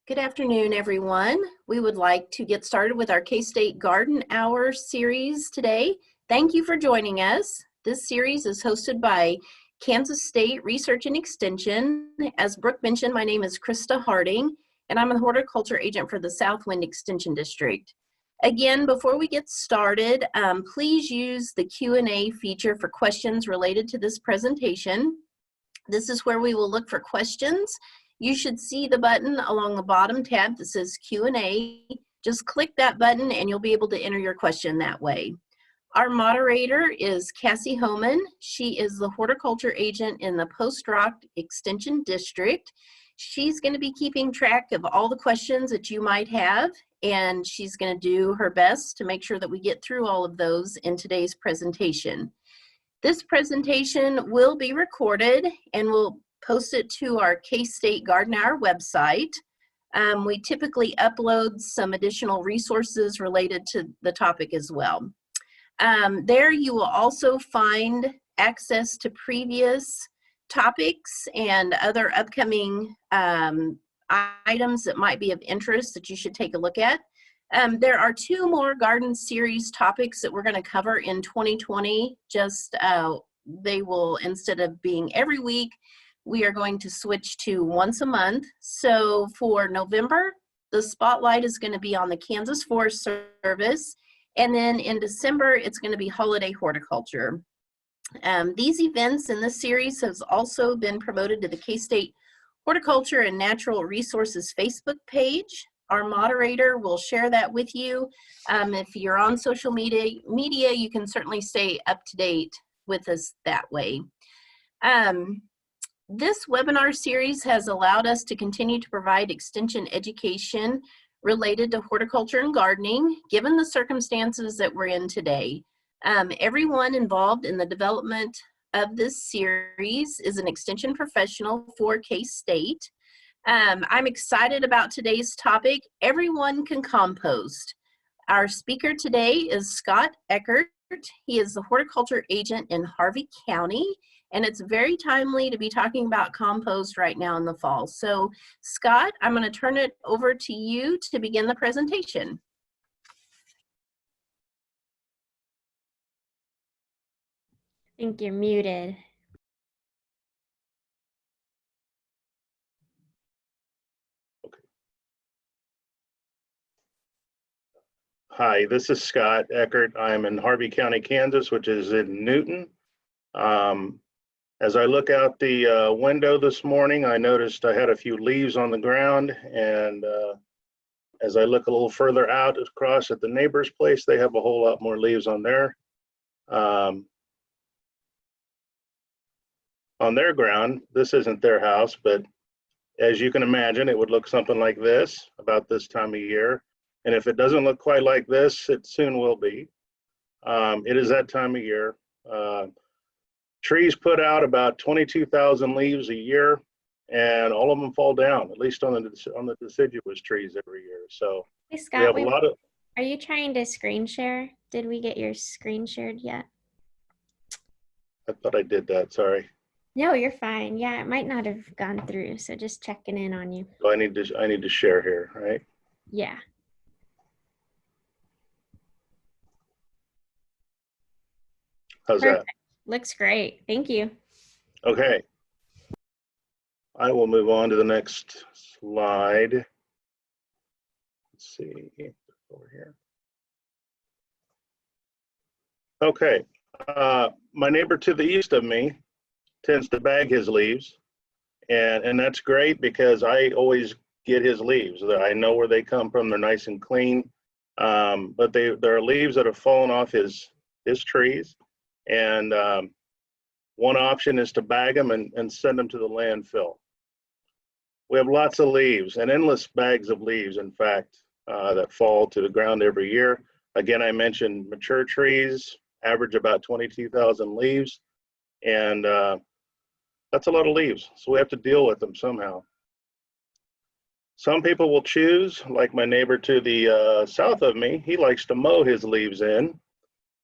Good afternoon, everyone. We would like to get started with our K-State Garden Hour series today. Thank you for joining us. This series is hosted by Kansas State Research and Extension. As Brooke mentioned, my name is Krista Harding, and I'm a horticulture agent for the Southwind Extension District. Again, before we get started, please use the Q&A feature for questions related to this presentation. This is where we will look for questions. You should see the button along the bottom tab that says Q&A. Just click that button and you'll be able to enter your question that way. Our moderator is Cassie Homan. She is the horticulture agent in the Post Rock Extension District. She's going to be keeping track of all the questions that you might have, and she's going to do her best to make sure that we get through all of those in today's presentation. This presentation will be recorded and we'll post it to our K-State Garden Hour website. We typically upload some additional resources related to the topic as well. There you will also find access to previous topics and other upcoming items that might be of interest that you should take a look at. There are two more garden series topics that we're going to cover in 2020. They will, instead of being every week, we are going to switch to once a month. So for November, the spotlight is going to be on the Kansas Forest Service. And then in December, it's going to be holiday horticulture. These events in this series has also been promoted to the K-State Horticulture and Natural Resources Facebook page. Our moderator will share that with you. If you're on social media, you can certainly stay up to date with us that way. This webinar series has allowed us to continue to provide extension education related to horticulture and gardening, given the circumstances that we're in today. Everyone involved in the development of this series is an extension professional for K-State. I'm excited about today's topic. Everyone can compost. Our speaker today is Scott Eckert. He is the horticulture agent in Harvey County, and it's very timely to be talking about compost right now in the fall. So, Scott, I'm going to turn it over to you to begin the presentation. I think you're muted. Hi, this is Scott Eckert. I'm in Harvey County, Kansas, which is in Newton. As I look out the window this morning, I noticed I had a few leaves on the ground, and as I look a little further out across at the neighbor's place, they have a whole lot more leaves on their ground. This isn't their house, but as you can imagine, it would look something like this about this time of year. And if it doesn't look quite like this, it soon will be. It is that time of year. Trees put out about 22,000 leaves a year, and all of them fall down, at least on the deciduous trees every year. So hey, Scott, we have a lot of. Are you trying to screen share? Did we get your screen shared yet? I thought I did that, sorry. No, you're fine. Yeah, it might not have gone through, so just checking in on you. So I need to share here, right? Yeah. How's Perfect. that? Looks great. Thank you. Okay. I will move on to the next slide. Let's see over here. Okay. My neighbor to the east of me tends to bag his leaves, and that's great because I always get his leaves. I know where they come from. They're nice and clean, but there are leaves that have fallen off his trees, and one option is to bag them and send them to the landfill. We have lots of leaves and endless bags of leaves, in fact, that fall to the ground every year. Again, I mentioned mature trees average about 22,000 leaves, and that's a lot of leaves, so we have to deal with them somehow. Some people will choose, like my neighbor to the south of me, he likes to mow his leaves in,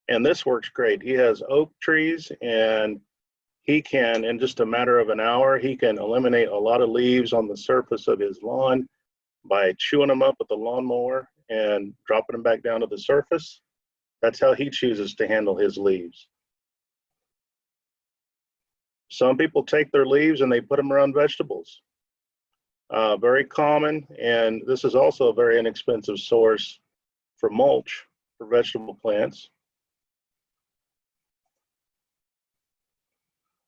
and this works great. He has oak trees, and he can, in just a matter of an hour, he can eliminate a lot of leaves on the surface of his lawn by chewing them up with the lawnmower and dropping them back down to the surface. That's how he chooses to handle his leaves. Some people take their leaves and they put them around vegetables. Very common, and this is also a very inexpensive source for mulch for vegetable plants.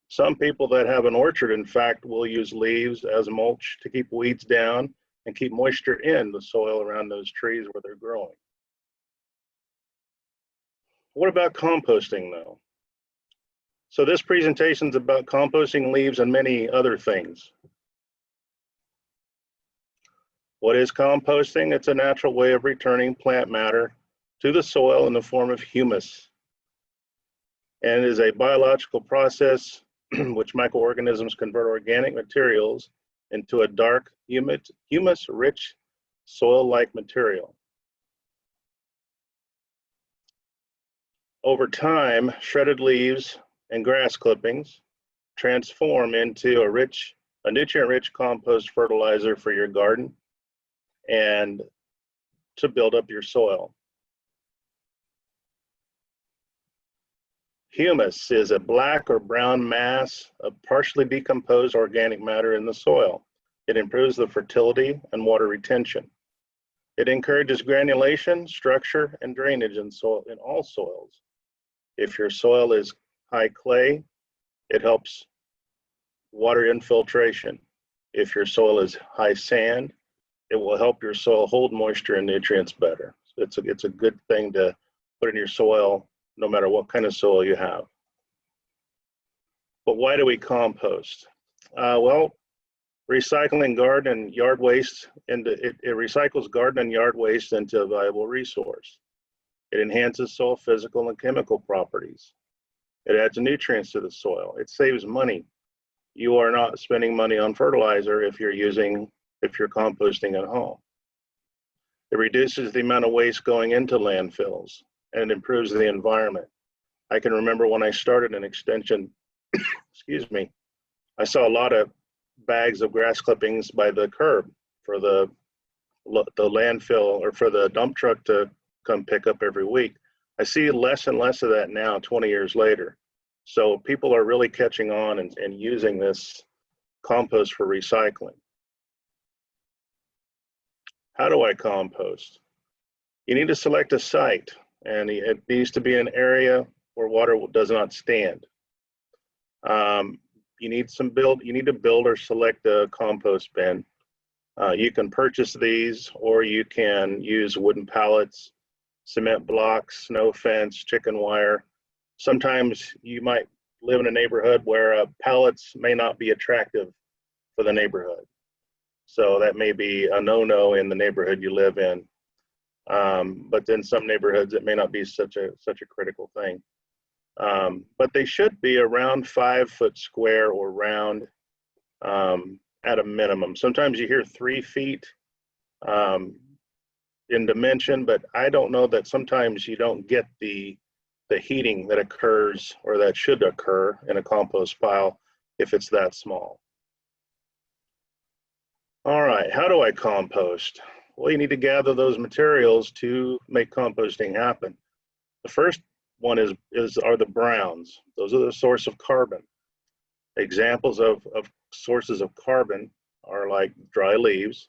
Some people that have an orchard, in fact, will use leaves as mulch to keep weeds down and keep moisture in the soil around those trees where they're growing. What about composting, though? So this presentation is about composting leaves and many other things. What is composting? It's a natural way of returning plant matter to the soil in the form of humus. And it is a biological process which microorganisms convert organic materials into a dark, humus-rich, soil-like material. Over time, shredded leaves and grass clippings transform into a nutrient-rich compost fertilizer for your garden and to build up your soil. Humus is a black or brown mass of partially decomposed organic matter in the soil. It improves the fertility and water retention. It encourages granulation, structure, and drainage in all soils. If your soil is high clay, it helps water infiltration. If your soil is high sand, it will help your soil hold moisture and nutrients better. It's a good thing to put in your soil no matter what kind of soil you have. But why do we compost? Well, recycling garden and yard waste it recycles garden and yard waste into a valuable resource. It enhances soil physical and chemical properties. It adds nutrients to the soil. It saves money. You are not spending money on fertilizer if you're composting at home. It reduces the amount of waste going into landfills and improves the environment. I can remember when I started an extension, excuse me, I saw a lot of bags of grass clippings by the curb for the landfill or for the dump truck to come pick up every week. I see less and less of that now, 20 years later. So people are really catching on and using this compost for recycling. How do I compost? You need to select a site, and it needs to be an area where water does not stand. You need to build or select a compost bin. You can purchase these, or you can use wooden pallets, cement blocks, snow fence, chicken wire. Sometimes you might live in a neighborhood where pallets may not be attractive for the neighborhood. So that may be a no-no in the neighborhood you live in. But in some neighborhoods, it may not be such a critical thing. But they should be around 5 foot square or round at a minimum. Sometimes you hear 3 feet in dimension, but I don't know that sometimes you don't get the heating that occurs or that should occur in a compost pile if it's that small. All right, how do I compost? Well, you need to gather those materials to make composting happen. The first one are the browns. Those are the source of carbon. Examples of sources of carbon are like dry leaves,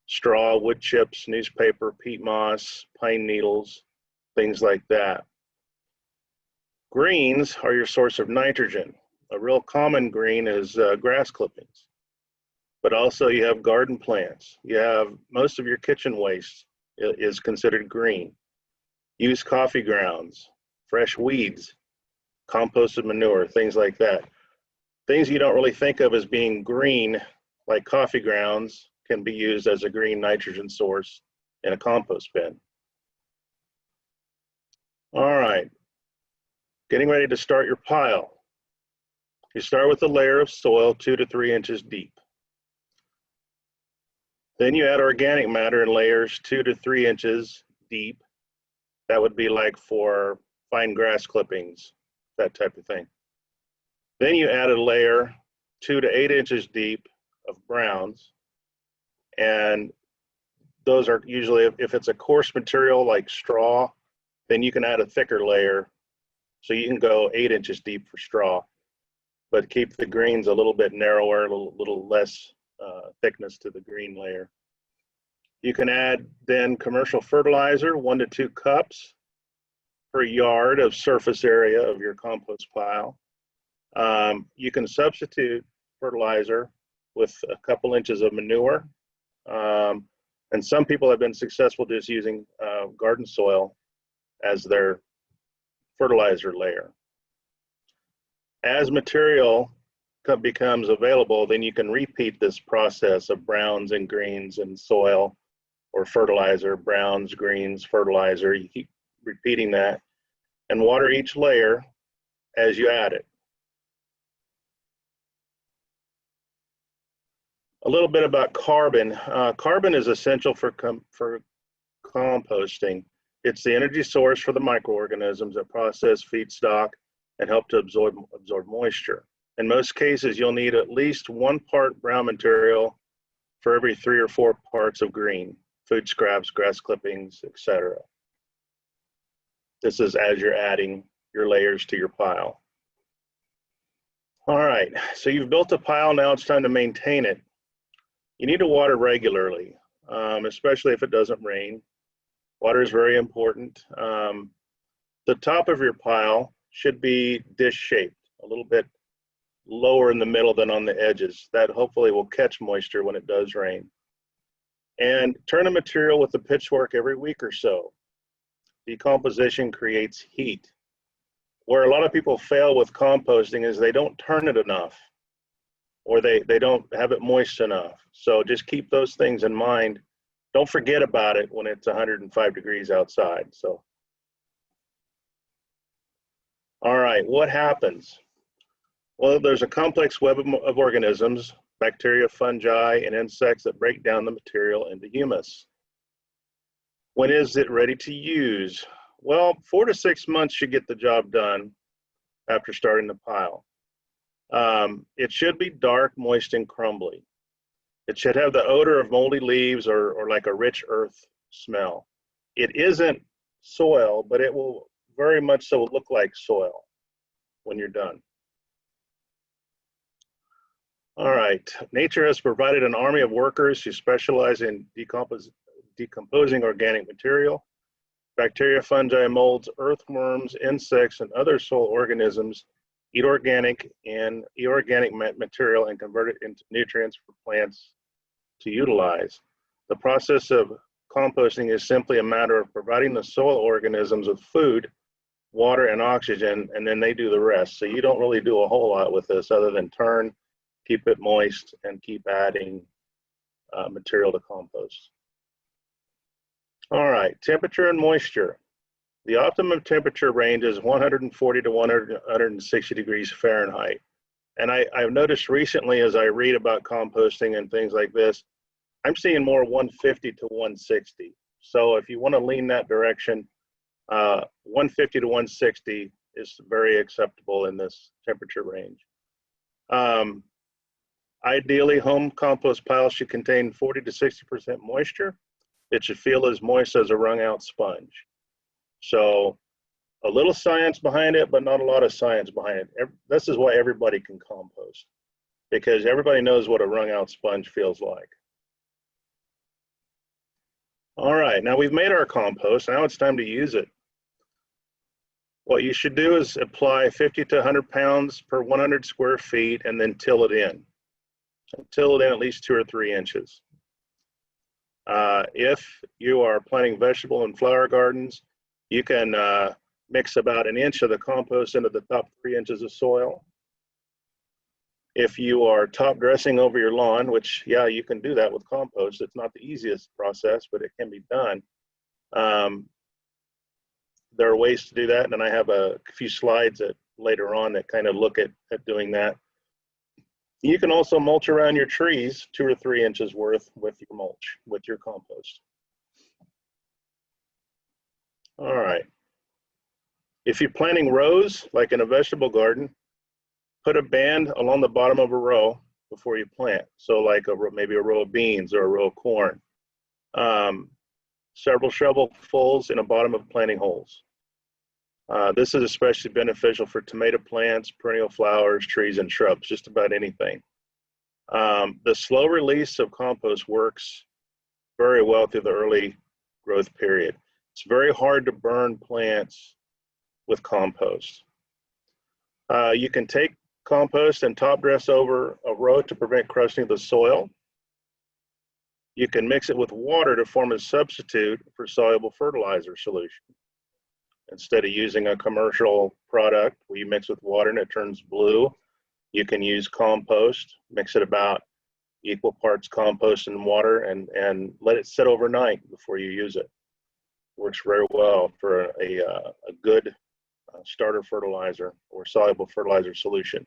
straw, wood chips, newspaper, peat moss, pine needles, things like that. Greens are your source of nitrogen. A real common green is grass clippings. But also you have garden plants. You have most of your kitchen waste is considered green. Used coffee grounds, fresh weeds, composted manure, things like that. Things you don't really think of as being green, like coffee grounds, can be used as a green nitrogen source in a compost bin. All right, getting ready to start your pile. You start with a layer of soil 2 to 3 inches deep. Then you add organic matter in layers 2 to 3 inches deep. That would be like for fine grass clippings, that type of thing. Then you add a layer 2 to 8 inches deep of browns, And those are usually, if it's a coarse material like straw, then you can add a thicker layer. So you can go 8 inches deep for straw, but keep the greens a little bit narrower, a little less thickness to the green layer. You can add then commercial fertilizer, 1 to 2 cups per yard of surface area of your compost pile. You can substitute fertilizer with a couple inches of manure. And some people have been successful just using garden soil as their fertilizer layer. As material becomes available, then you can repeat this process of browns and greens and soil or fertilizer, browns, greens, fertilizer. You keep repeating that and water each layer as you add it. A little bit about carbon. Carbon is essential for composting. It's the energy source for the microorganisms that process feedstock and help to absorb moisture. In most cases, you'll need at least 1 part brown material for every 3 or 4 parts of green, food scraps, grass clippings, etc. This is as you're adding your layers to your pile. All right, so you've built a pile, now it's time to maintain it. You need to water regularly, especially if it doesn't rain. Water is very important. The top of your pile should be dish-shaped, a little bit lower in the middle than on the edges. That hopefully will catch moisture when it does rain. And turn the material with the pitchfork every week or so. Decomposition creates heat. Where a lot of people fail with composting is they don't turn it enough, or they don't have it moist enough. So just keep those things in mind. Don't forget about it when it's 105 degrees outside. So, all right, what happens? Well, there's a complex web of organisms, bacteria, fungi, and insects that break down the material into humus. When is it ready to use? Well, 4 to 6 months should get the job done after starting the pile. It should be dark, moist, and crumbly. It should have the odor of moldy leaves or like a rich earth smell. It isn't soil, but it will very much so look like soil when you're done. All right, nature has provided an army of workers who specialize in decomposing organic material. Bacteria, fungi, molds, earthworms, insects, and other soil organisms eat organic and inorganic material and convert it into nutrients for plants to utilize. The process of composting is simply a matter of providing the soil organisms with food, water, and oxygen, and then they do the rest. So you don't really do a whole lot with this other than turn, keep it moist, and keep adding material to compost. All right, temperature and moisture. The optimum temperature range is 140 to 160 degrees Fahrenheit. And I've noticed recently as I read about composting and things like this, I'm seeing more 150 to 160. So if you want to lean that direction, 150 to 160 is very acceptable in this temperature range. Ideally, home compost piles should contain 40 to 60% moisture. It should feel as moist as a wrung out sponge. So a little science behind it, but not a lot of science behind it. This is why everybody can compost, because everybody knows what a wrung out sponge feels like. All right, now we've made our compost. Now it's time to use it. What you should do is apply 50 to 100 pounds per 100 square feet and then till it in. Till it in at least 2 or 3 inches. If you are planting vegetable and flower gardens, you can mix about 1 inch of the compost into the top 3 inches of soil. If you are top dressing over your lawn, which, yeah, you can do that with compost. It's not the easiest process, but it can be done. There are ways to do that, and I have a few slides that later on that kind of look at doing that. You can also mulch around your trees 2 or 3 inches worth with your mulch, with your compost. All right. If you're planting rows, like in a vegetable garden, put a band along the bottom of a row before you plant. So like maybe a row of beans or a row of corn. Several shovelfuls in the bottom of planting holes. This is especially beneficial for tomato plants, perennial flowers, trees, and shrubs, just about anything. The slow release of compost works very well through the early growth period. It's very hard to burn plants with compost. You can take compost and top dress over a row to prevent crushing of the soil. You can mix it with water to form a substitute for soluble fertilizer solution. Instead of using a commercial product where you mix with water and it turns blue, you can use compost, mix it about equal parts compost and water, and let it sit overnight before you use it. Works very well for a good starter fertilizer or soluble fertilizer solution.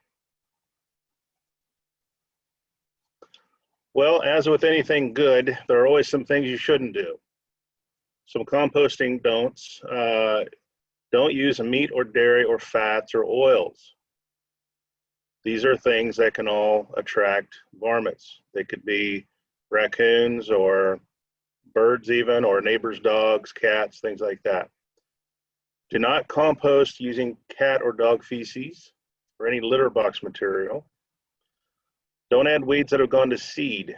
Well, as with anything good, there are always some things you shouldn't do. Some composting don'ts. Don't use meat or dairy or fats or oils. These are things that can all attract varmints. They could be raccoons or birds even, or neighbors' dogs, cats, things like that. Do not compost using cat or dog feces or any litter box material. Don't add weeds that have gone to seed.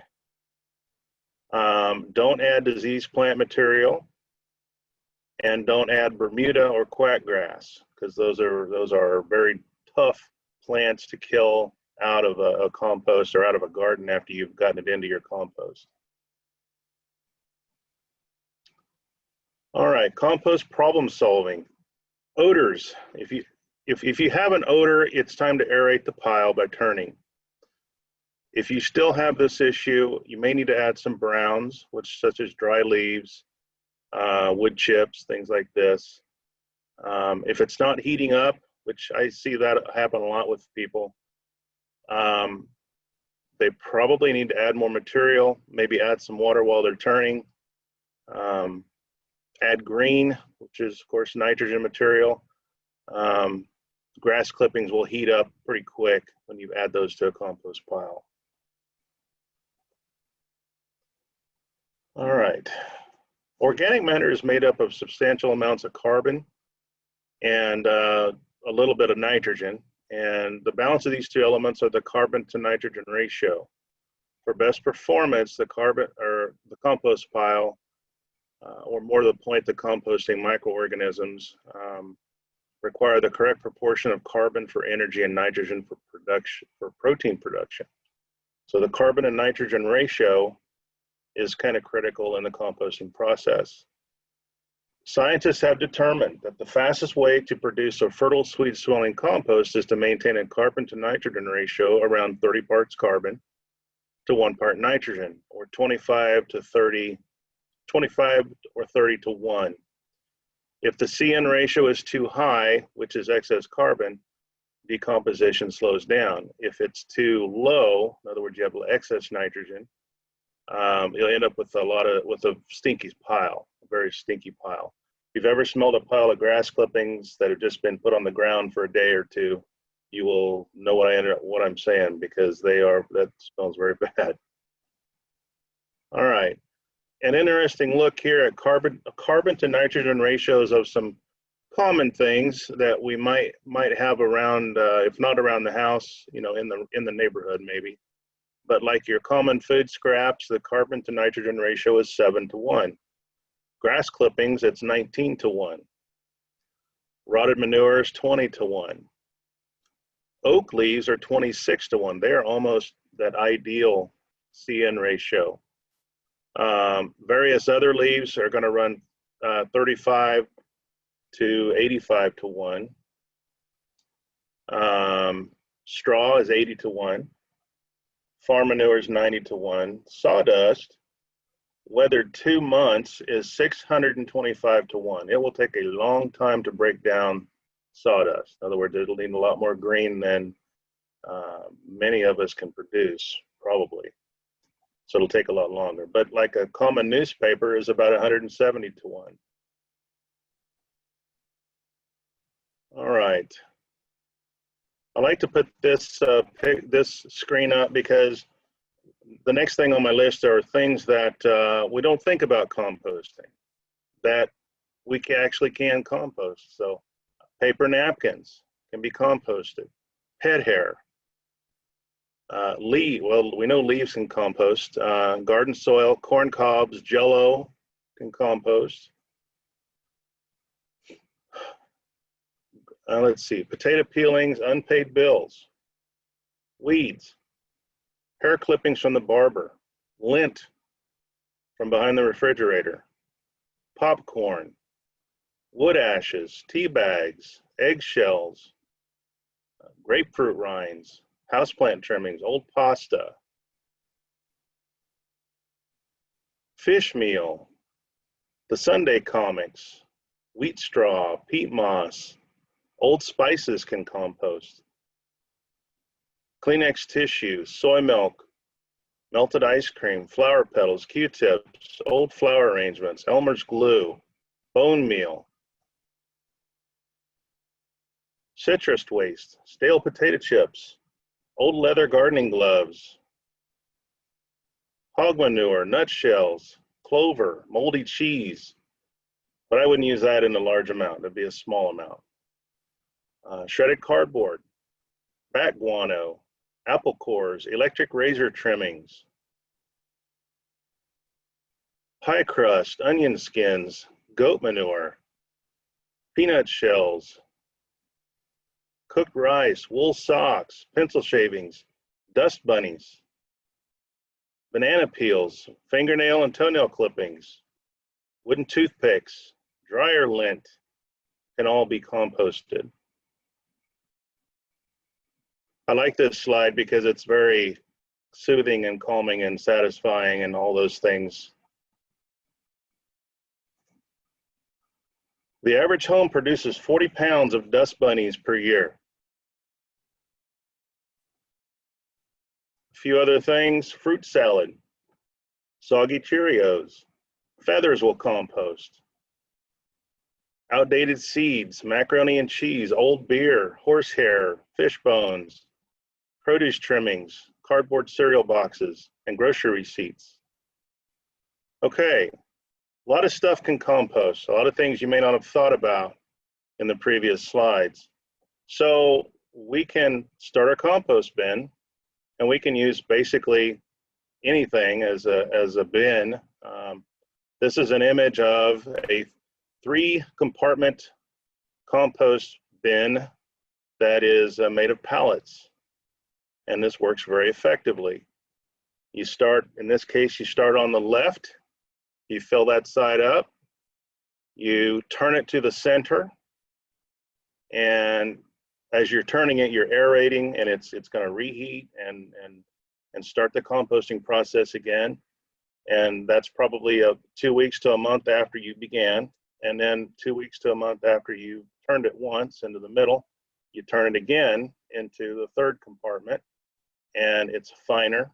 Don't add diseased plant material. And don't add Bermuda or quackgrass, because those are very tough plants to kill out of a compost or out of a garden after you've gotten it into your compost. All right, compost problem solving. Odors. If you have an odor, it's time to aerate the pile by turning. If you still have this issue, you may need to add some browns, such as dry leaves, wood chips, things like this. If it's not heating up, which I see that happen a lot with people, they probably need to add more material, maybe add some water while they're turning. Add green, which is of course nitrogen material. Grass clippings will heat up pretty quick when you add those to a compost pile. All right. Organic matter is made up of substantial amounts of carbon and a little bit of nitrogen. And the balance of these two elements are the carbon to nitrogen ratio. For best performance, the compost pile, or more to the point, the composting microorganisms, require the correct proportion of carbon for energy and nitrogen for protein production. So the carbon and nitrogen ratio is kind of critical in the composting process. Scientists have determined that the fastest way to produce a fertile, sweet-smelling compost is to maintain a carbon to nitrogen ratio around 30 parts carbon to 1 part nitrogen, or 25 or 30 to 1. If the CN ratio is too high, which is excess carbon, decomposition slows down. If it's too low, in other words, you have excess nitrogen, you'll end up with a stinky pile, a very stinky pile. If you've ever smelled a pile of grass clippings that have just been put on the ground for a day or two, you will know what I'm saying, because that smells very bad. All right, an interesting look here at carbon to nitrogen ratios of some common things that we might have around, if not around the house, in the neighborhood maybe. But like your common food scraps, the carbon to nitrogen ratio is 7 to 1. Grass clippings, it's 19 to 1. Rotted manure is 20 to 1. Oak leaves are 26 to 1. They are almost that ideal CN ratio. Various other leaves are going to run 35 to 85 to 1. Straw is 80 to 1. Farm manure is 90 to 1. Sawdust, weathered 2 months, is 625 to 1. It will take a long time to break down sawdust. In other words, it'll need a lot more green than many of us can produce, probably. So it'll take a lot longer. But like a common newspaper is about 170 to 1. All right. I like to put this screen up because the next thing on my list are things that we don't think about composting that we actually can compost. So paper napkins can be composted. Pet hair. Well, we know leaves can compost. Garden soil, corn cobs, Jell-O can compost. Let's see, potato peelings, unpaid bills, weeds, hair clippings from the barber, lint from behind the refrigerator, popcorn, wood ashes, tea bags, eggshells, grapefruit rinds, houseplant trimmings, old pasta, fish meal, the Sunday comics, wheat straw, peat moss, old spices can compost. Kleenex tissue, soy milk, melted ice cream, flower petals, Q-tips, old flower arrangements, Elmer's glue, bone meal, citrus waste, stale potato chips, old leather gardening gloves, hog manure, nutshells, clover, moldy cheese, but I wouldn't use that in a large amount. It'd be a small amount. Shredded cardboard, bat guano, apple cores, electric razor trimmings, pie crust, onion skins, goat manure, peanut shells, cooked rice, wool socks, pencil shavings, dust bunnies, banana peels, fingernail and toenail clippings, wooden toothpicks, dryer lint can all be composted. I like this slide because it's very soothing and calming and satisfying and all those things. The average home produces 40 pounds of dust bunnies per year. A few other things, fruit salad, soggy Cheerios, feathers will compost. Outdated seeds, macaroni and cheese, old beer, horsehair, fish bones, produce trimmings, cardboard cereal boxes, and grocery receipts. Okay, a lot of stuff can compost, a lot of things you may not have thought about in the previous slides. So we can start a compost bin, and we can use basically anything as a bin. This is an image of a 3-compartment compost bin that is made of pallets. And this works very effectively. You start, in this case, you start on the left, you fill that side up, you turn it to the center, and as you're turning it, you're aerating, and it's going to reheat and start the composting process again. And that's probably 2 weeks to a month after you began, and then 2 weeks to a month after you turned it once into the middle, you turn it again into the 3rd compartment. And it's finer,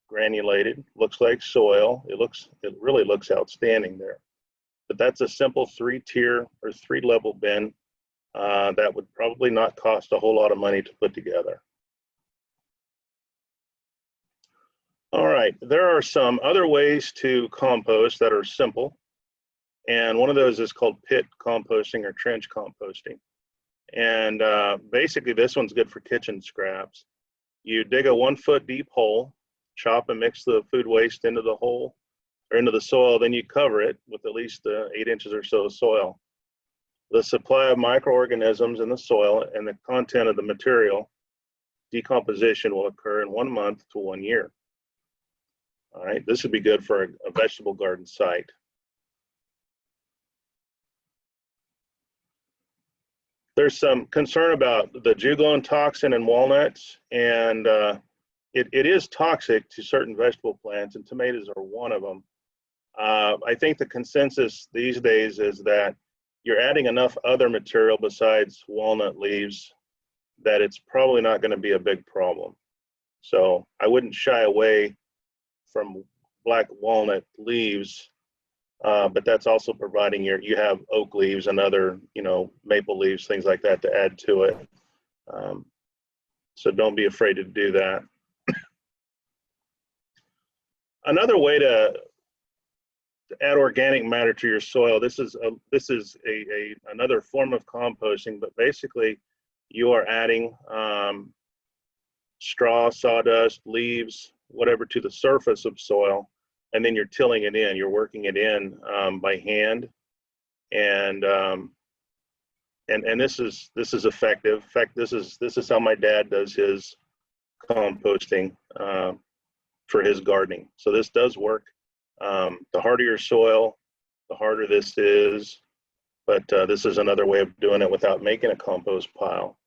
granulated, looks like soil. It really looks outstanding there. But that's a simple 3-tier or 3-level bin that would probably not cost a whole lot of money to put together. All right, there are some other ways to compost that are simple. And one of those is called pit composting or trench composting. And basically this one's good for kitchen scraps. You dig a 1-foot deep hole, chop and mix the food waste into the hole or into the soil, then you cover it with at least 8 inches or so of soil. The supply of microorganisms in the soil and the content of the material decomposition will occur in 1 month to 1 year. All right, this would be good for a vegetable garden site. There's some concern about the juglone toxin in walnuts, and it is toxic to certain vegetable plants, and tomatoes are one of them. I think the consensus these days is that you're adding enough other material besides walnut leaves that it's probably not going to be a big problem. So I wouldn't shy away from black walnut leaves, but that's also providing you have oak leaves and other, maple leaves, things like that to add to it. So don't be afraid to do that. Another way to add organic matter to your soil, this is another form of composting, but basically you are adding straw, sawdust, leaves, whatever to the surface of soil, and then you're tilling it in. You're working it in by hand, and this is effective. In fact, this is how my dad does his composting for his gardening. So this does work. The harder your soil, the harder this is, but this is another way of doing it without making a compost pile.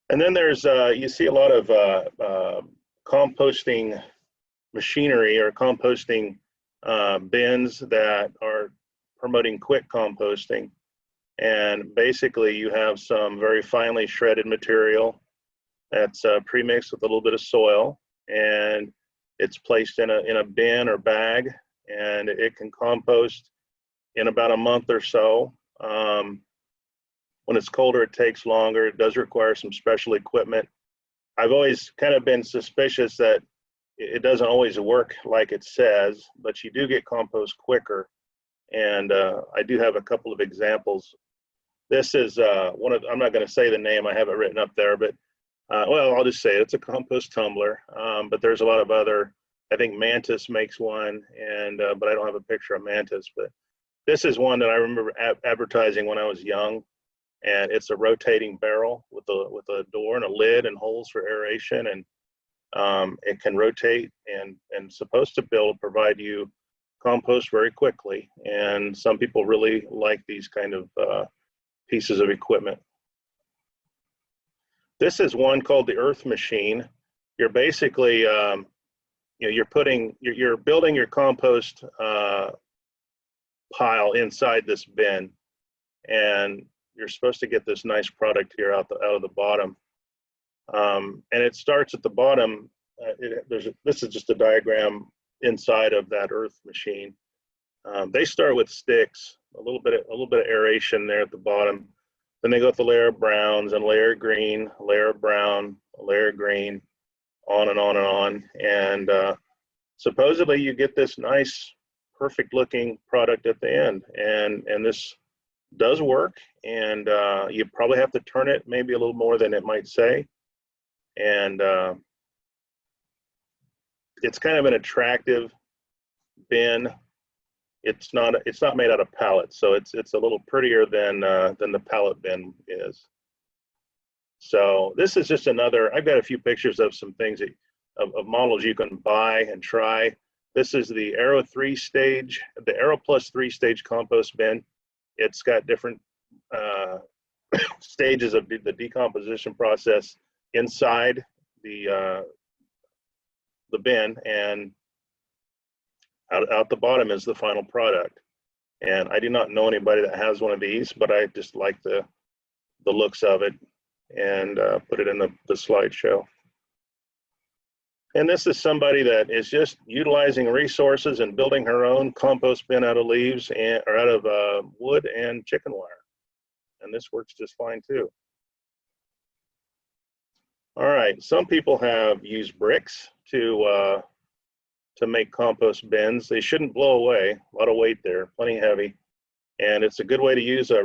And then there's, you see a lot of composting machinery or composting bins that are promoting quick composting. And basically you have some very finely shredded material that's pre-mixed with a little bit of soil, and it's placed in a bin or bag, and it can compost in about a month or so. When it's colder, it takes longer. It does require some special equipment. I've always kind of been suspicious that it doesn't always work like it says, but you do get compost quicker. And I do have a couple of examples. This is one of, I'm not going to say the name, I have it written up there, but well, I'll just say it. It's a compost tumbler, but there's a lot of other, I think Mantis makes one, and but I don't have a picture of Mantis, but this is one that I remember advertising when I was young, and it's a rotating barrel with a door and a lid and holes for aeration, and it can rotate and supposed to provide you compost very quickly, and some people really like these kind of pieces of equipment. This is one called the Earth Machine. You're basically, you're building your compost pile inside this bin, and you're supposed to get this nice product here out of the bottom. And it starts at the bottom. This is just a diagram inside of that Earth Machine. They start with sticks, a little bit of aeration there at the bottom. Then they go with a layer of browns and a layer of green, a layer of brown, a layer of green, on and on and on. And supposedly you get this nice, perfect looking product at the end. And this does work. And you probably have to turn it maybe a little more than it might say. And it's kind of an attractive bin. It's not made out of pallets, so it's a little prettier than the pallet bin is. So this is just another. I've got a few pictures of some things of models you can buy and try. This is the Aero 3-stage, the Aero Plus 3-stage compost bin. It's got different stages of the decomposition process inside the bin, and out the bottom is the final product. And I do not know anybody that has one of these, but I just like the looks of it, and put it in the slideshow. And this is somebody that is just utilizing resources and building her own compost bin out of leaves or out of wood and chicken wire. And this works just fine too. All right, some people have used bricks to make compost bins. They shouldn't blow away. A lot of weight there, plenty heavy, and it's a good way to use a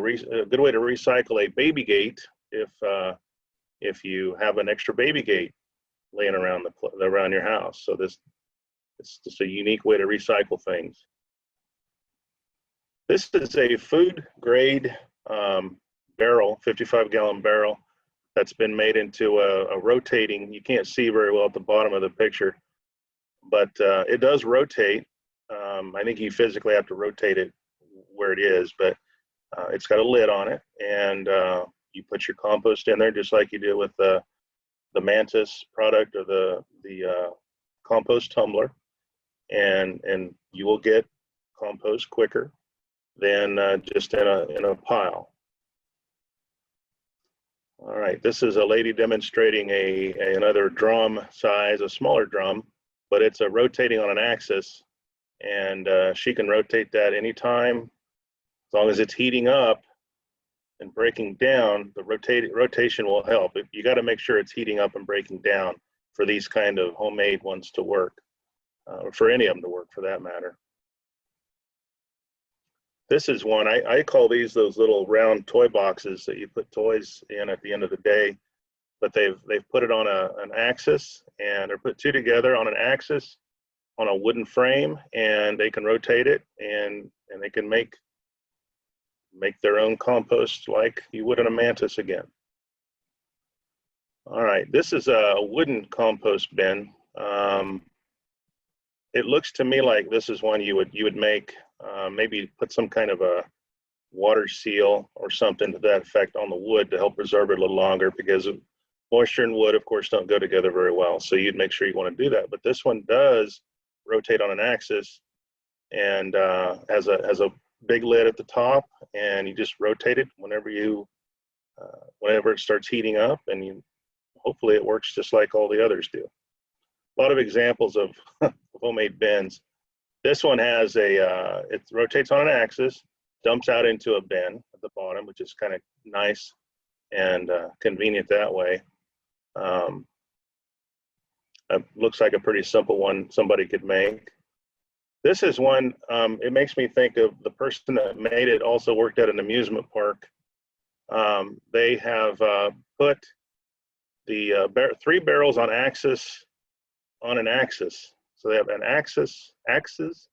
good way to recycle a baby gate if you have an extra baby gate laying around your house. So it's just a unique way to recycle things. This is a food grade barrel, 55-gallon barrel that's been made into a rotating. You can't see very well at the bottom of the picture, but it does rotate. I think you physically have to rotate it where it is, but it's got a lid on it, and you put your compost in there just like you do with the Mantis product or the compost tumbler, and you will get compost quicker than just in a pile. All right, this is a lady demonstrating another drum size, a smaller drum, but it's rotating on an axis, and she can rotate that anytime as long as it's heating up. and breaking down, the rotation will help. You got to make sure it's heating up and breaking down for these kind of homemade ones to work, or for any of them to work for that matter. This is one, I call these those little round toy boxes that you put toys in at the end of the day, but they've put it on an axis, and they're put two together on an axis on a wooden frame, and they can rotate it, and they can make their own compost like you would in a mantis again. All right, this is a wooden compost bin. It looks to me like this is one you would make, maybe put some kind of a water seal or something to that effect on the wood to help preserve it a little longer, because moisture and wood, of course, don't go together very well. So you'd make sure you want to do that. But this one does rotate on an axis, and has a big lid at the top, and you just rotate it whenever it starts heating up, and hopefully it works just like all the others do. A lot of examples of homemade bins. This one has it rotates on an axis, dumps out into a bin at the bottom, which is kind of nice and convenient that way. It looks like a pretty simple one somebody could make. This is one, it makes me think of the person that made it also worked at an amusement park. They have put the 3 barrels on an axis. So they have an axis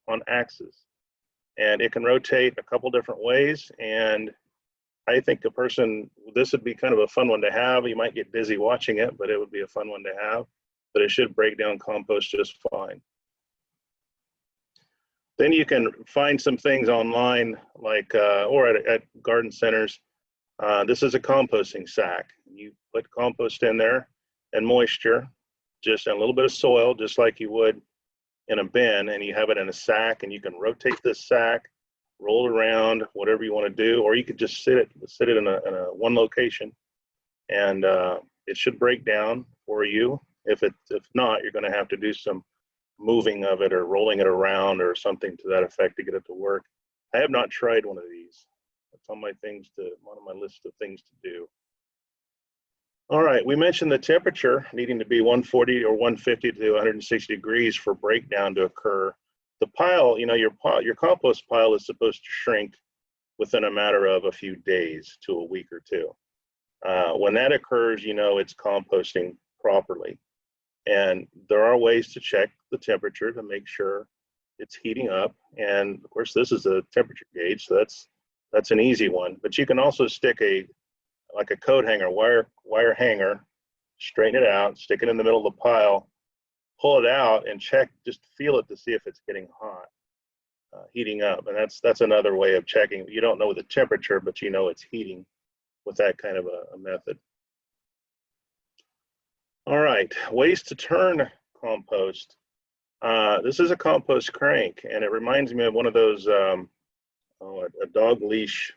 on axis, and it can rotate a couple different ways. And I think this would be kind of a fun one to have. You might get dizzy watching it, but it would be a fun one to have. But it should break down compost just fine. Then you can find some things online, like or at garden centers. This is a composting sack. You put compost in there and moisture, just a little bit of soil, just like you would in a bin, and you have it in a sack, and you can rotate this sack, roll it around, whatever you want to do, or you could just sit it in a one location, and it should break down for you. If not, you're going to have to do some moving of it or rolling it around or something to that effect to get it to work. I have not tried one of these. It's on my one of my list of things to do. All right, we mentioned the temperature needing to be 140 or 150 to 160 degrees for breakdown to occur. The pile, your compost pile is supposed to shrink within a matter of a few days to a week or two. When that occurs, it's composting properly. And there are ways to check the temperature to make sure it's heating up. And of course, this is a temperature gauge, so that's an easy one. But you can also stick like a coat hanger, wire hanger, straighten it out, stick it in the middle of the pile, pull it out, and check, just feel it to see if it's getting hot, heating up. And that's another way of checking. You don't know the temperature, but you know it's heating with that kind of a method. All right, ways to turn compost. This is a compost crank, and it reminds me of one of those, a dog leash,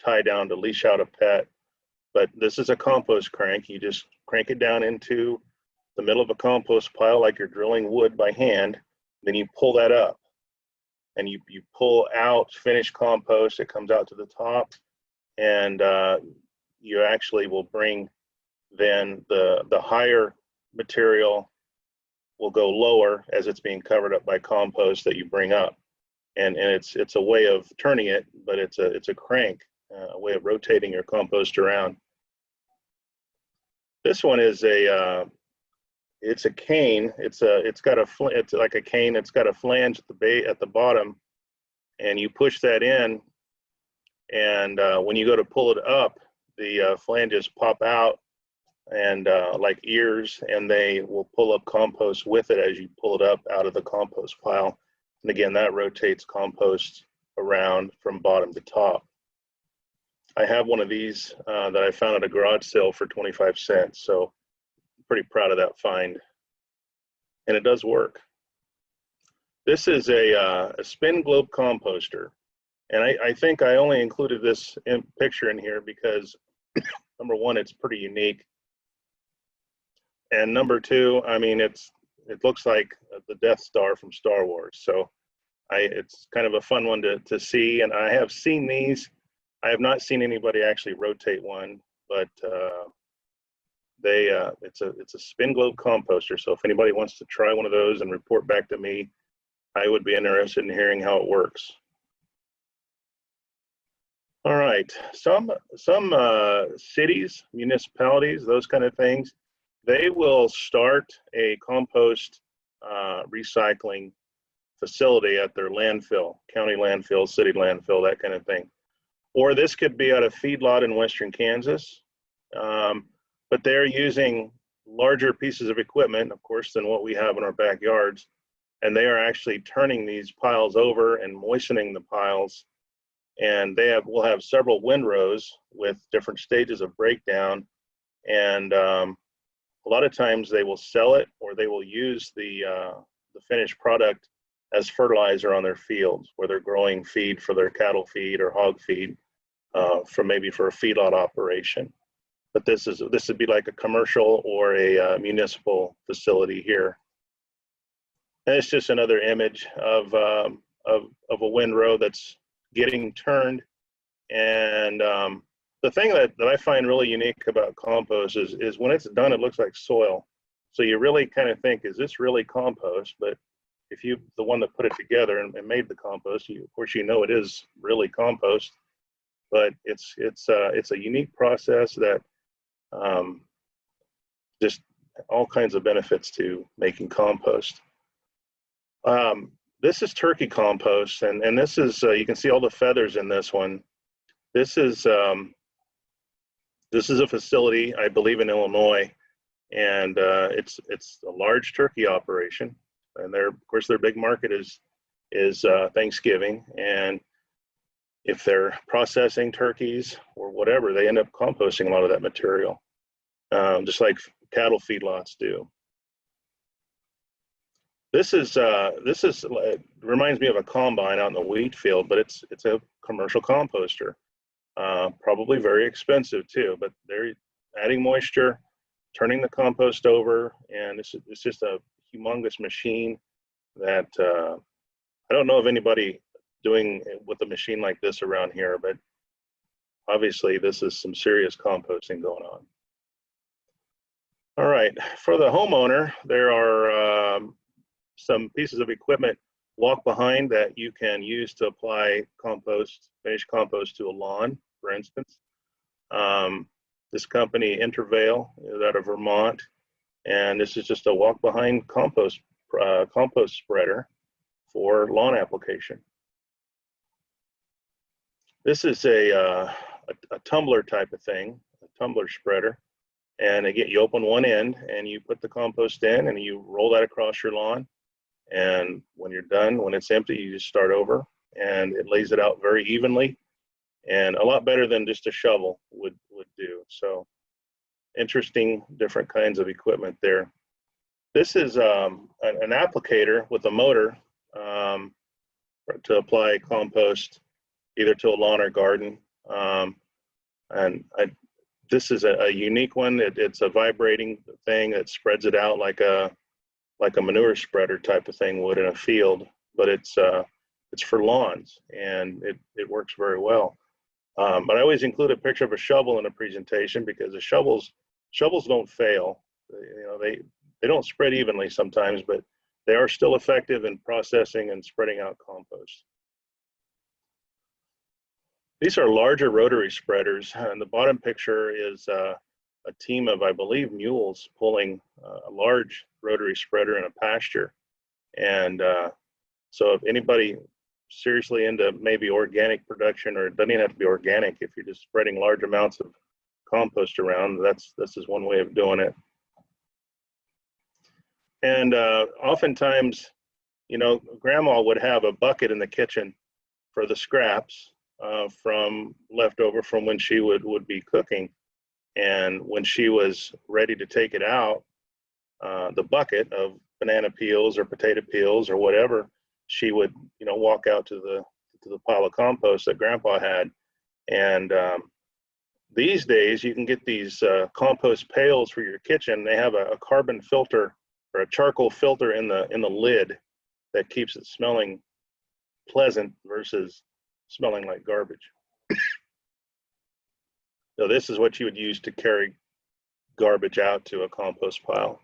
tie down to leash out a pet. But this is a compost crank. You just crank it down into the middle of a compost pile like you're drilling wood by hand. Then you pull that up, and you pull out finished compost. It comes out to the top, and you actually will bring then the higher material will go lower as it's being covered up by compost that you bring up, and it's a way of turning it, but it's a crank, a way of rotating your compost around. This one is it's a cane. It's like a cane. It's got a flange at the bottom, and you push that in, and when you go to pull it up, the flanges pop out and like ears, and they will pull up compost with it as you pull it up out of the compost pile. And again, that rotates compost around from bottom to top. I have one of these that I found at a garage sale for 25 cents, so I'm pretty proud of that find. And it does work. This is a spin globe composter, and I think I only included this picture in here because number one, it's pretty unique. And number two, I mean, it looks like the Death Star from Star Wars. So it's kind of a fun one to see. And I have seen these I have not seen anybody actually rotate one, but it's a spin globe composter. So if anybody wants to try one of those and report back to me, I would be interested in hearing how it works. All right, some cities, municipalities, those kind of things, they will start a compost recycling facility at their landfill, county landfill, city landfill, that kind of thing. Or this could be at a feedlot in western Kansas, but they're using larger pieces of equipment, of course, than what we have in our backyards, and they are actually turning these piles over and moistening the piles. And will have several windrows with different stages of breakdown, and a lot of times they will sell it, or they will use the finished product as fertilizer on their fields where they're growing feed for their cattle feed or hog feed, for a feedlot operation. But this would be like a commercial or a municipal facility here. And it's just another image of a windrow that's getting turned. And the thing that I find really unique about compost is when it's done, it looks like soil. So you really kind of think, is this really compost? But if you, the one that put it together and made the compost, of course, you know it is really compost. But it's a unique process that just all kinds of benefits to making compost. This is turkey compost, and this is you can see all the feathers in this one. This is a facility, I believe, in Illinois, and it's a large turkey operation. And of course their big market is Thanksgiving, and if they're processing turkeys or whatever, they end up composting a lot of that material, just like cattle feedlots do. This reminds me of a combine out in the wheat field, but it's a commercial composter, probably very expensive too. But they're adding moisture, turning the compost over, and it's just a humongous machine that I don't know of anybody doing with a machine like this around here, but obviously this is some serious composting going on. All right, for the homeowner, there are some pieces of equipment walk behind that you can use to apply finished compost to a lawn, for instance. This company, Intervale, is out of Vermont, and this is just a walk behind compost spreader for lawn application. This is a tumbler type of thing, a tumbler spreader. And again, you open one end and you put the compost in and you roll that across your lawn. And when you're done, when it's empty, you just start over, and it lays it out very evenly, and a lot better than just a shovel would do. So interesting, different kinds of equipment there. This is an applicator with a motor to apply compost either to a lawn or garden. This is a unique one. It's a vibrating thing that spreads it out like a manure spreader type of thing would in a field, but it's for lawns, and it works very well. But I always include a picture of a shovel in a presentation, because the shovels don't fail. They don't spread evenly sometimes, but they are still effective in processing and spreading out compost. These are larger rotary spreaders, and the bottom picture is a team of, I believe, mules pulling a large rotary spreader in a pasture. And so if anybody seriously into maybe organic production, or it doesn't even have to be organic, if you're just spreading large amounts of compost around, this is one way of doing it. And oftentimes, grandma would have a bucket in the kitchen for the scraps from leftover from when she would be cooking. And when she was ready to take it out, the bucket of banana peels or potato peels or whatever, she would, walk out to the pile of compost that Grandpa had. And these days, you can get these compost pails for your kitchen. They have a carbon filter or a charcoal filter in the lid that keeps it smelling pleasant versus smelling like garbage. So this is what you would use to carry garbage out to a compost pile.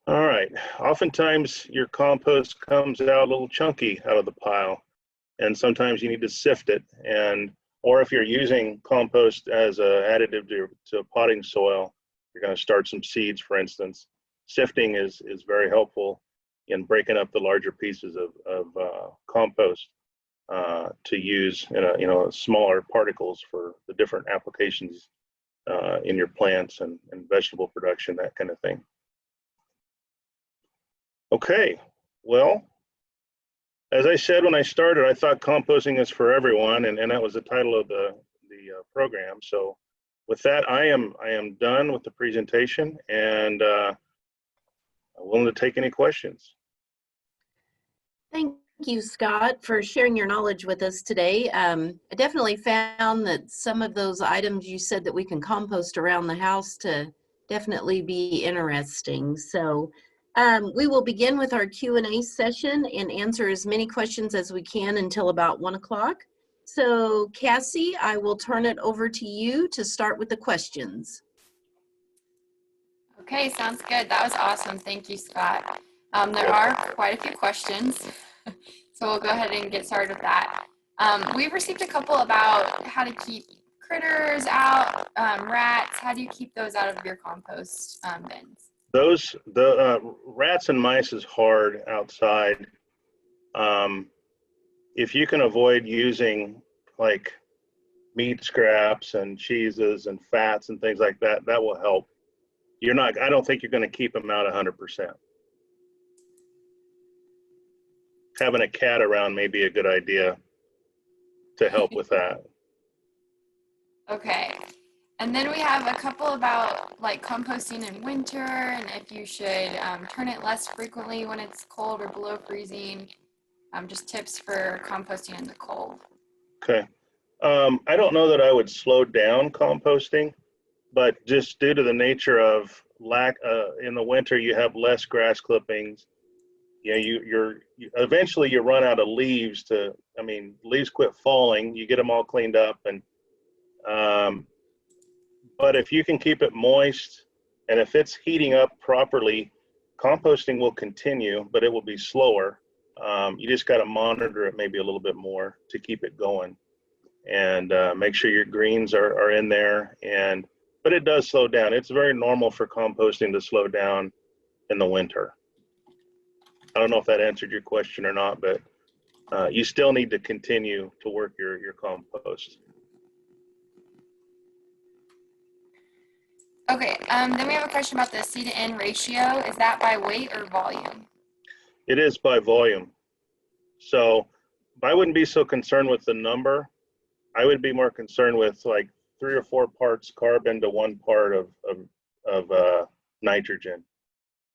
All right, oftentimes your compost comes out a little chunky out of the pile, and sometimes you need to sift it. Or if you're using compost as an additive to potting soil, you're going to start some seeds, for instance. Sifting is very helpful in breaking up the larger pieces of compost to use in smaller particles for the different applications in your plants and vegetable production, that kind of thing. Okay, well, as I said when I started, I thought composting is for everyone, and that was the title of the program. So with that, I am done with the presentation, and I'm willing to take any questions. Thank you, Scott, for sharing your knowledge with us today. I definitely found that some of those items you said that we can compost around the house to definitely be interesting. So we will begin with our Q&A session and answer as many questions as we can until about 1 o'clock. So Cassie, I will turn it over to you to start with the questions. Okay, sounds good. That was awesome. Thank you, Scott. There are quite a few questions, so we'll go ahead and get started with that. We've received a couple about how to keep critters out, rats. How do you keep those out of your compost bins? The rats and mice is hard outside. If you can avoid using like meat scraps and cheeses and fats and things like that, that will help. I don't think you're going to keep them out 100%. Having a cat around may be a good idea to help with that. Okay. And then we have a couple about like composting in winter and if you should turn it less frequently when it's cold or below freezing. Just tips for composting in the cold. Okay. I don't know that I would slow down composting, but just due to the nature of in the winter, you have less grass clippings. Eventually you run out of leaves leaves quit falling, you get them all cleaned up, and but if you can keep it moist and if it's heating up properly, composting will continue, but it will be slower. You just got to monitor it maybe a little bit more to keep it going, and make sure your greens are in there. But it does slow down. It's very normal for composting to slow down in the winter. I don't know if that answered your question or not, but you still need to continue to work your compost. Okay, then we have a question about the C to N ratio. Is that by weight or volume? It is by volume. So I wouldn't be so concerned with the number. I would be more concerned with like 3 or 4 parts carbon to 1 part of nitrogen.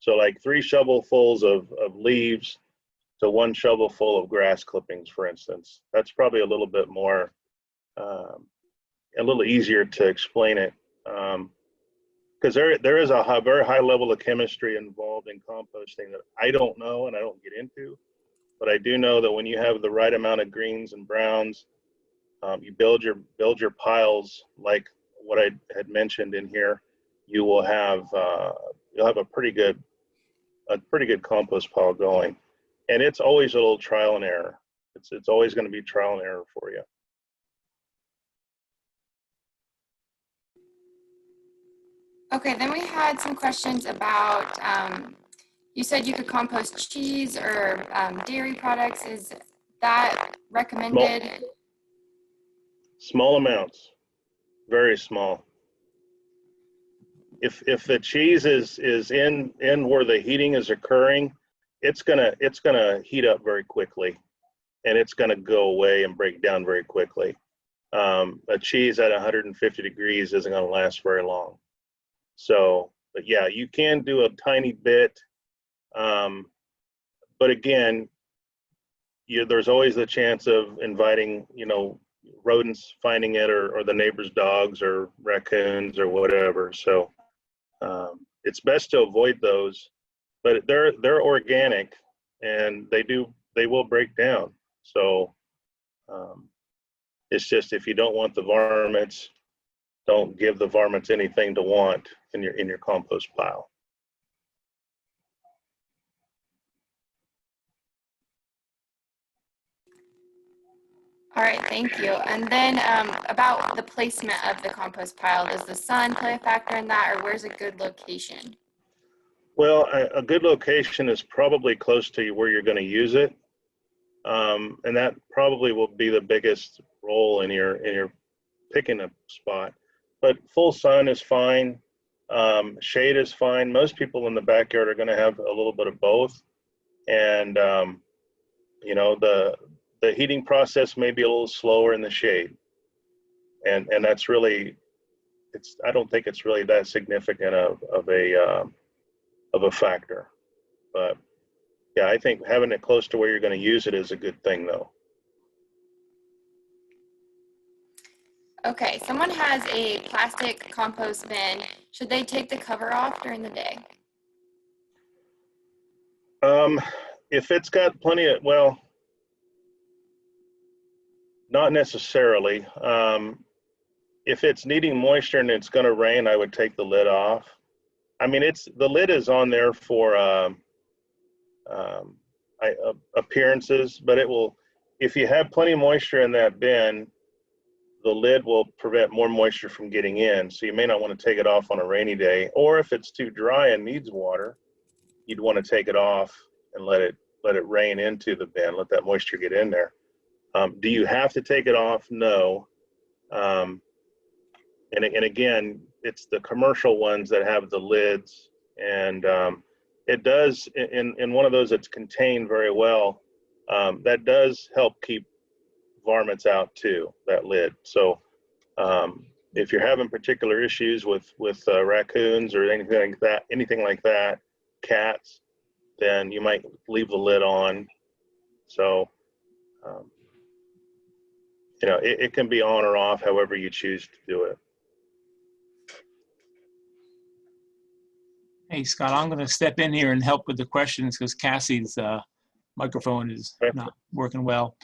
So like 3 shovelfuls of leaves to 1 shovelful of grass clippings, for instance. That's probably a little bit more, a little easier to explain it. Because there is a very high level of chemistry involved in composting that I don't know and I don't get into, but I do know that when you have the right amount of greens and browns, you build your piles like what I had mentioned in here, you will have you'll have a pretty good compost pile going, and it's always a little trial and error. It's always going to be trial and error for you. Okay, then we had some questions about, you said you could compost cheese or dairy products. Is that recommended? Small amounts, very small. If the cheese is in where the heating is occurring, it's gonna heat up very quickly, and it's gonna go away and break down very quickly. A cheese at 150 degrees isn't gonna last very long. So, but yeah, you can do a tiny bit, but again, there's always the chance of inviting, rodents finding it, or the neighbor's dogs or raccoons or whatever. So it's best to avoid those, but they're organic and they will break down. So it's just, if you don't want the varmints, don't give the varmints anything to want in your compost pile. All right, thank you. And then about the placement of the compost pile, does the sun play a factor in that, or where's a good location? Well, a good location is probably close to where you're going to use it, and that probably will be the biggest role in your picking a spot. But full sun is fine. Shade is fine. Most people in the backyard are going to have a little bit of both, and you know, the heating process may be a little slower in the shade, and that's really, I don't think it's really that significant of a factor. But yeah, I think having it close to where you're going to use it is a good thing, though. Okay, someone has a plastic compost bin. Should they take the cover off during the day? If it's got plenty of, well, not necessarily. If it's needing moisture and it's going to rain, I would take the lid off. I mean, the lid is on there for appearances, but it will, if you have plenty of moisture in that bin, the lid will prevent more moisture from getting in. So you may not want to take it off on a rainy day, or if it's too dry and needs water, you'd want to take it off and let it rain into the bin, let that moisture get in there. Do you have to take it off? No. And again, it's the commercial ones that have the lids, and it does, in one of those that's contained very well, that does help keep varmints out too, that lid. So if you're having particular issues with raccoons or anything like that, cats, then you might leave the lid on. So you know, it can be on or off however you choose to do it. Hey, Scott, I'm going to step in here and help with the questions because Cassie's microphone is not working well.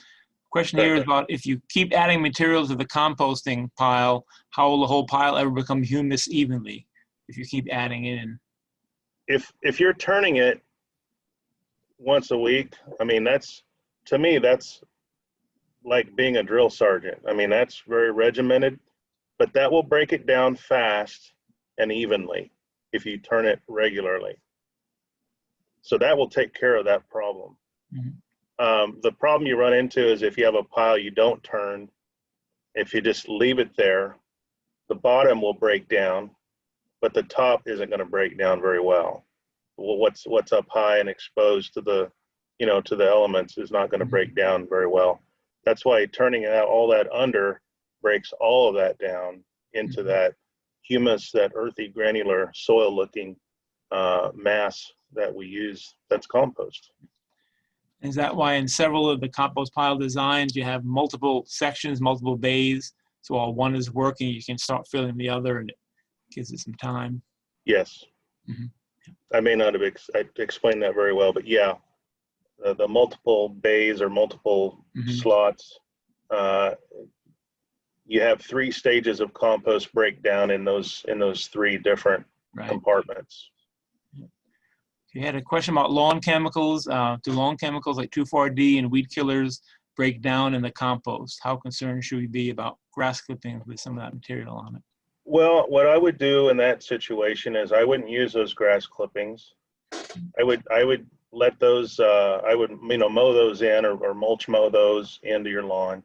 Question here is about if you keep adding material to the composting pile, how will the whole pile ever become humus evenly if you keep adding in? If you're turning it once a week, I mean, to me, that's like being a drill sergeant. I mean, that's very regimented, but that will break it down fast and evenly if you turn it regularly. So that will take care of that problem. Mm-hmm. The problem you run into is if you have a pile you don't turn, if you just leave it there, the bottom will break down, but the top isn't going to break down very well. Well, what's up high and exposed to the, you know, to the elements is not going to break down very well. That's why turning out all that under breaks all of that down into that humus, that earthy, granular, soil-looking mass that we use. That's compost. Is that why in several of the compost pile designs you have multiple sections, multiple bays? So while one is working, you can start filling the other, and it gives it some time. Yes. Mm-hmm. I may not have explained that very well, but yeah, the multiple bays or multiple slots. You have 3 stages of compost breakdown in those 3 different compartments. You had a question about lawn chemicals. Do lawn chemicals like 2,4-D and weed killers break down in the compost? How concerned should we be about grass clippings with some of that material on it? Well, what I would do in that situation is I wouldn't use those grass clippings. I would let those, I would, you know, mow those in or mulch mow those into your lawn.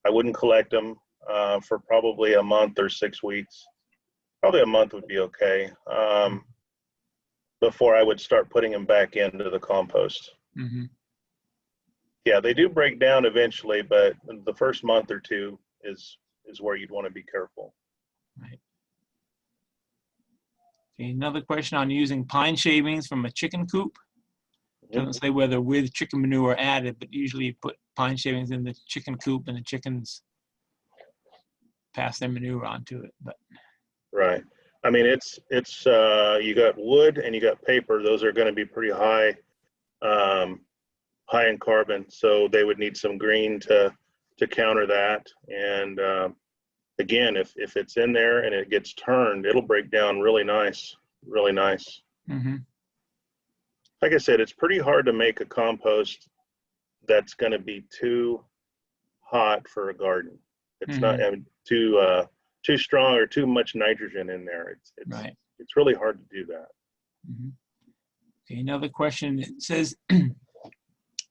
I wouldn't collect them for probably a month or 6 weeks. Probably a month would be okay. Before I would start putting them back into the compost. Mm-hmm. Yeah, they do break down eventually, but the first month or 2 is where you'd want to be careful. Right. Okay, another question on using pine shavings from a chicken coop. Doesn't say whether with chicken manure added, but usually you put pine shavings in the chicken coop and the chickens pass their manure onto it. But right. I mean, it's you got wood and you got paper. Those are going to be pretty high in carbon, so they would need some green to counter that. And again, if it's in there and it gets turned, it'll break down really nice, really nice. Mm-hmm. Like I said, it's pretty hard to make a compost that's going to be too hot for a garden. It's not too strong or too much nitrogen in there. Right. It's really hard to do that. Mm-hmm. Okay, another question. It says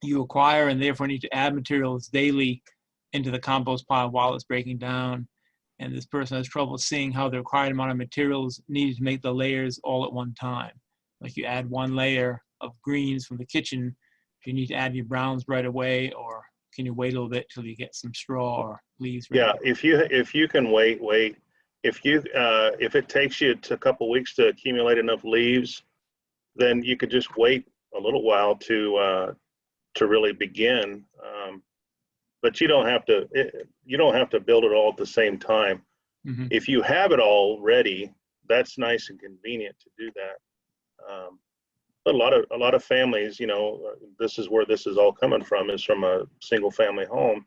you acquire and therefore need to add materials daily into the compost pile while it's breaking down. And this person has trouble seeing how the required amount of materials needed to make the layers all at one time. Like you add one layer of greens from the kitchen, do you need to add your browns right away, or can you wait a little bit till you get some straw or leaves ready? Yeah, if you can wait. If it takes you a couple weeks to accumulate enough leaves, then you could just wait a little while to really begin. But you don't have to build it all at the same time. Mm-hmm. If you have it all ready, that's nice and convenient to do that. But a lot of families, this is where this is all coming from, is from a single family home,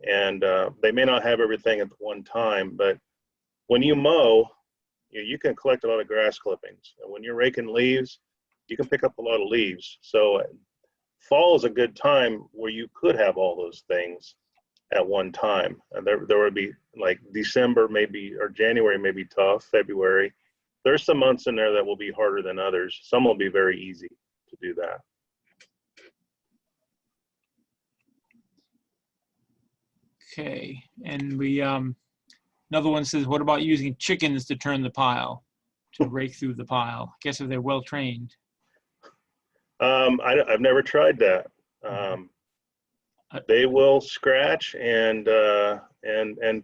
and they may not have everything at one time. But when you mow, you can collect a lot of grass clippings, and when you're raking leaves, you can pick up a lot of leaves. So fall is a good time where you could have all those things at one time. And there would be, like, December maybe, or January may be tough, February. There's some months in there that will be harder than others. Some will be very easy to do that. Okay, and we another one says, what about using chickens to turn the pile, to rake through the pile? I guess if they're well trained. I've never tried that. They will scratch and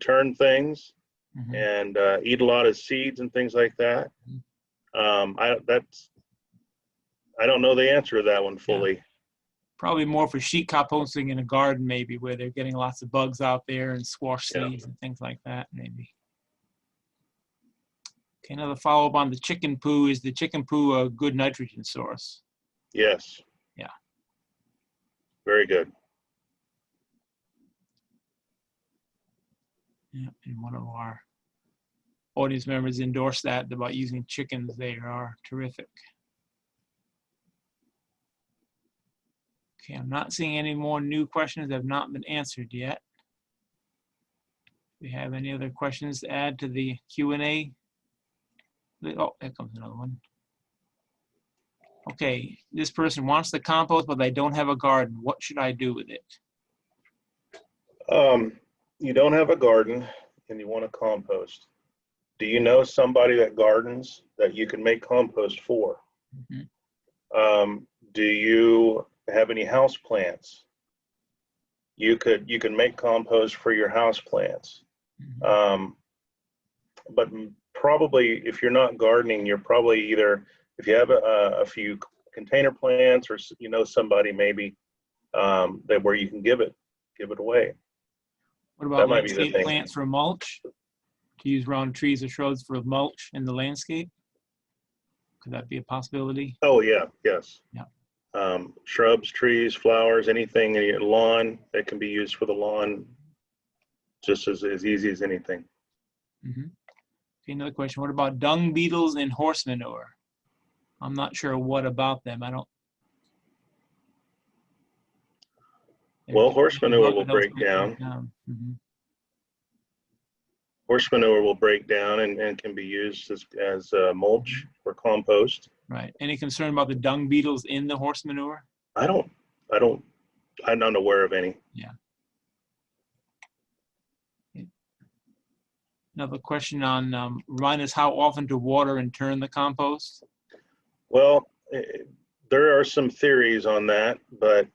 turn things, Mm-hmm. and eat a lot of seeds and things like that. I don't know the answer to that one fully. Yeah. Probably more for sheet composting in a garden, maybe, where they're getting lots of bugs out there and squash seeds and things like that, maybe. Okay, another follow-up on the chicken poo. Is the chicken poo a good nitrogen source? Yes. Yeah. Very good. Yeah, and one of our audience members endorsed that about using chickens. They are terrific. Okay, I'm not seeing any more new questions that have not been answered yet. Do we have any other questions to add to the Q&A? Oh, there comes another one. Okay, this person wants the compost, but they don't have a garden. What should I do with it? You don't have a garden and you want to compost. Do you know somebody that gardens that you can make compost for? Mm-hmm. Do you have any house plants? You can make compost for your house plants. Mm-hmm. But probably if you're not gardening, you're probably either, if you have a few container plants, or somebody maybe that where you can give it away. What about That might be the landscape thing. plants for mulch? To use around trees or shrubs for mulch in the landscape? Could that be a possibility? Oh yeah, yes. Yeah. Shrubs, trees, flowers, anything in your lawn that can be used for the lawn, just as easy as anything. Mm-hmm. Okay, another question. What about dung beetles and horse manure? I'm not sure what about them. I don't. Well, horse manure will break down. Mm-hmm. Horse manure will break down and can be used as mulch or compost. Right. Any concern about the dung beetles in the horse manure? I'm not aware of any. Yeah. Another question on remind us how often to water and turn the compost? Well, there are some theories on that, but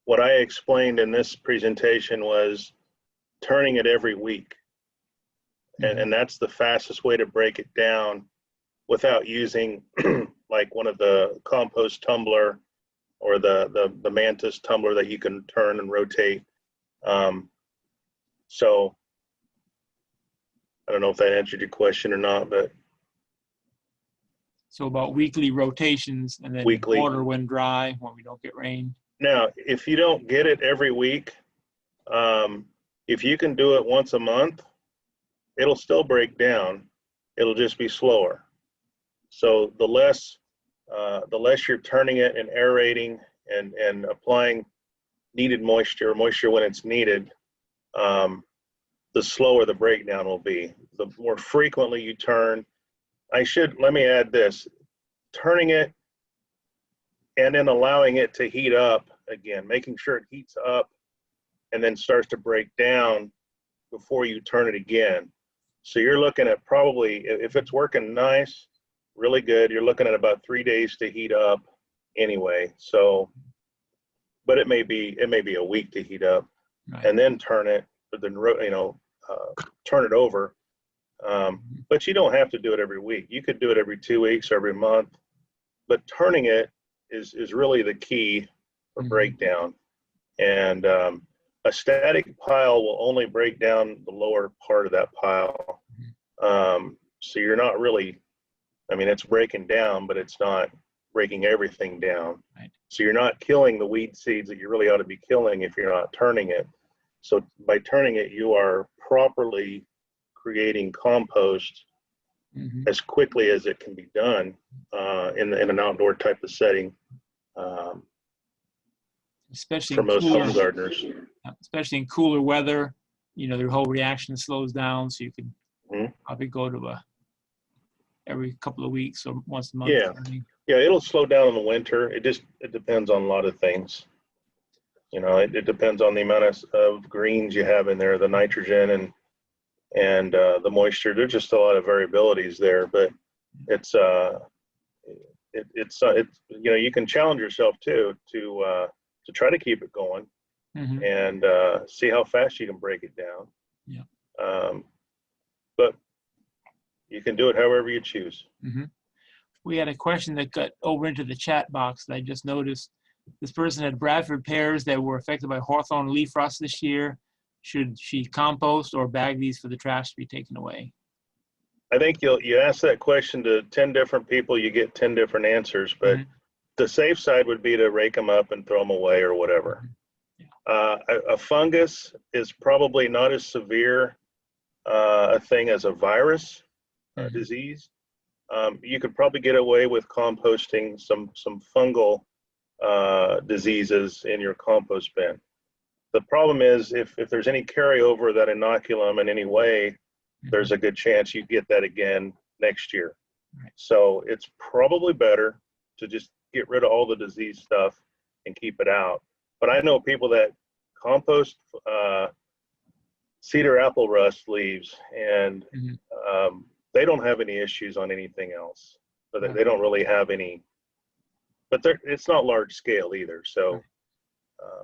what I explained in this presentation was turning it every week. And that's the fastest way to break it down without using like one of the compost tumbler or the mantis tumbler that you can turn and rotate. So I don't know if that answered your question or not, but. So about weekly rotations and then weekly. Water when dry, when we don't get rain. Now, if you don't get it every week, if you can do it once a month, it'll still break down. It'll just be slower. So the less you're turning it and aerating and applying needed moisture when it's needed, the slower the breakdown will be. The more frequently you turn, let me add this, turning it and then allowing it to heat up again, making sure it heats up and then starts to break down before you turn it again. So you're looking at probably, if it's working nice, really good, you're looking at about 3 days to heat up anyway. So, but it may be a week to heat up, right, and then turn it, but then, turn it over. But you don't have to do it every week. You could do it every 2 weeks or every month, but turning it is really the key for breakdown. And a static pile will only break down the lower part of that pile. So you're not really, it's breaking down, but it's not breaking everything down. Right. So you're not killing the weed seeds that you really ought to be killing if you're not turning it. So by turning it, you are properly creating compost as quickly as it can be done in an outdoor type of setting. Especially for most home gardeners. Especially in cooler weather, their whole reaction slows down, so you can probably go to every couple of weeks or once a month. Yeah, it'll slow down in the winter. It depends on a lot of things. It depends on the amount of greens you have in there, the nitrogen and the moisture. There's just a lot of variabilities there, but it's you can challenge yourself too to try to keep it going and see how fast you can break it down. Yeah. But you can do it however you choose. We had a question that got over into the chat box that I just noticed. This person had Bradford pears that were affected by hawthorn leaf rust this year. Should she compost or bag these for the trash to be taken away? I think you ask that question to 10 different people, you get 10 different answers, but the safe side would be to rake them up and throw them away or whatever. A fungus is probably not as severe a thing as a virus disease. You could probably get away with composting some fungal diseases in your compost bin. The problem is if there's any carryover of that inoculum in any way, there's a good chance you get that again next year. So it's probably better to just get rid of all the disease stuff and keep it out. But I know people that compost cedar apple rust leaves, and they don't have any issues on anything else. So they don't really have any, but it's not large scale either. So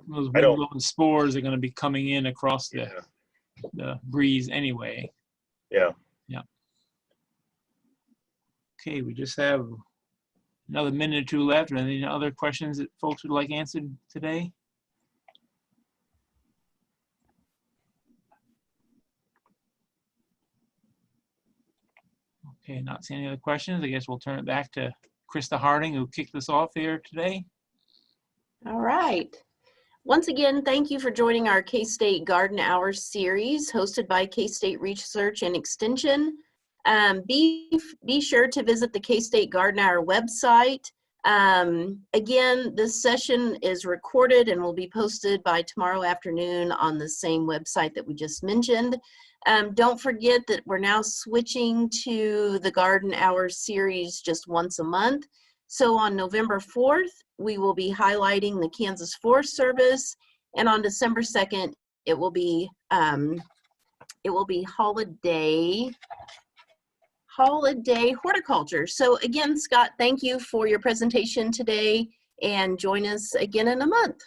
those window spores are going to be coming in across the breeze anyway. Yeah. Okay, we just have another minute or two left. Are there any other questions that folks would like answered today? Okay, not seeing any other questions. I guess we'll turn it back to Krista Harding, who kicked us off here today. All right. Once again, thank you for joining our K-State Garden Hours series hosted by K-State Research and Extension. Be sure to visit the K-State Garden Hour website. Again, this session is recorded and will be posted by tomorrow afternoon on the same website that we just mentioned. Don't forget that we're now switching to the Garden Hours series just once a month. So on November 4th, we will be highlighting the Kansas Forest Service, and on December 2nd, it will be holiday horticulture. So again, Scott, thank you for your presentation today, and join us again in a month.